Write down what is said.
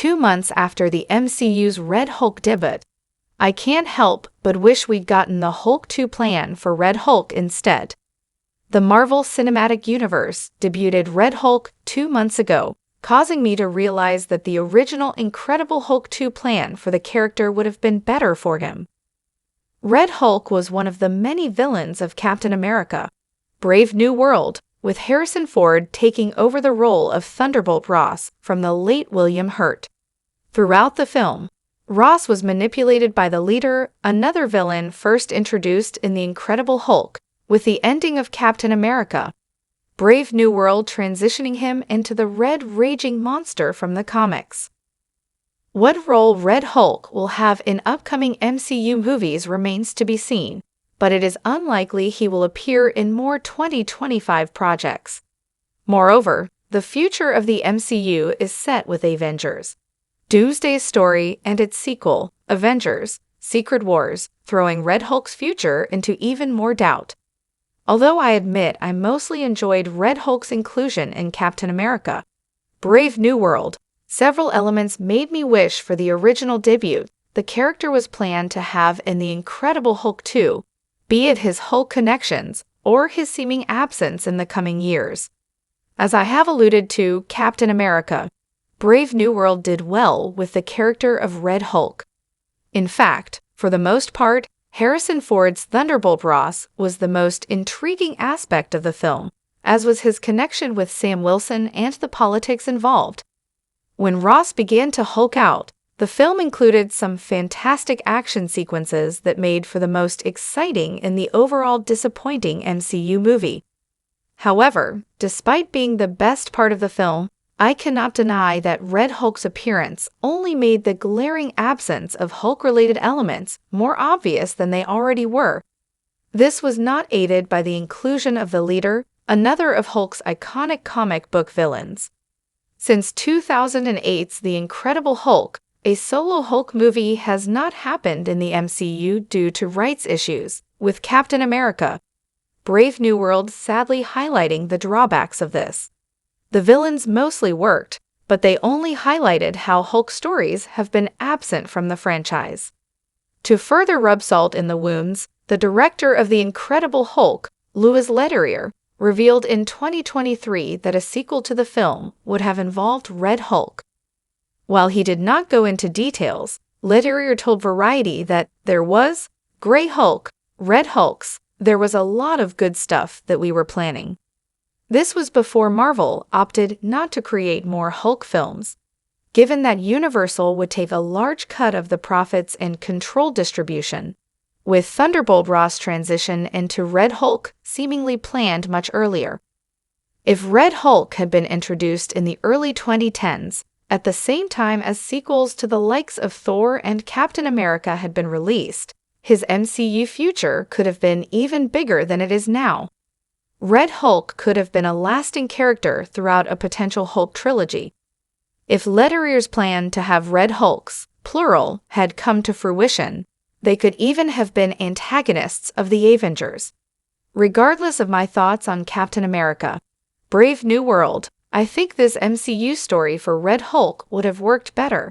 2 months after the MCU's Red Hulk debut, I can't help but wish we'd gotten the Hulk 2 plan for Red Hulk instead. The Marvel Cinematic Universe debuted Red Hulk 2 months ago, causing me to realize that the original Incredible Hulk 2 plan for the character would have been better for him. Red Hulk was one of the many villains of Captain America: Brave New World, with Harrison Ford taking over the role of Thunderbolt Ross from the late William Hurt. Throughout the film, Ross was manipulated by the Leader, another villain first introduced in The Incredible Hulk, with the ending of Captain America: Brave New World transitioning him into the Red Raging Monster from the comics. What role Red Hulk will have in upcoming MCU movies remains to be seen, but it is unlikely he will appear in more 2025 projects. Moreover, the future of the MCU is set with Avengers: Doomsday's story and its sequel, Avengers: Secret Wars, throwing Red Hulk's future into even more doubt. Although I admit I mostly enjoyed Red Hulk's inclusion in Captain America: Brave New World, several elements made me wish for the original debut the character was planned to have in The Incredible Hulk 2, be it his Hulk connections or his seeming absence in the coming years. As I have alluded to, Captain America: Brave New World did well with the character of Red Hulk. In fact, for the most part, Harrison Ford's Thunderbolt Ross was the most intriguing aspect of the film, as was his connection with Sam Wilson and the politics involved. When Ross began to Hulk out, the film included some fantastic action sequences that made for the most exciting in the overall disappointing MCU movie. However, despite being the best part of the film, I cannot deny that Red Hulk's appearance only made the glaring absence of Hulk-related elements more obvious than they already were. This was not aided by the inclusion of the Leader, another of Hulk's iconic comic book villains. Since 2008's The Incredible Hulk, a solo Hulk movie has not happened in the MCU due to rights issues, with Captain America: Brave New World sadly highlighting the drawbacks of this. The villains mostly worked, but they only highlighted how Hulk stories have been absent from the franchise. To further rub salt in the wounds, the director of The Incredible Hulk, Louis Leterrier, revealed in 2023 that a sequel to the film would have involved Red Hulk. While he did not go into details, Leterrier told Variety that there was Grey Hulk, Red Hulks, there was a lot of good stuff that we were planning. This was before Marvel opted not to create more Hulk films, given that Universal would take a large cut of the profits and control distribution, with Thunderbolt Ross' transition into Red Hulk seemingly planned much earlier. If Red Hulk had been introduced in the early 2010s, at the same time as sequels to the likes of Thor and Captain America had been released, his MCU future could have been even bigger than it is now. Red Hulk could have been a lasting character throughout a potential Hulk trilogy. If Letterrier's plan to have Red Hulks, plural, had come to fruition, they could even have been antagonists of the Avengers. Regardless of my thoughts on Captain America: Brave New World, I think this MCU story for Red Hulk would have worked better.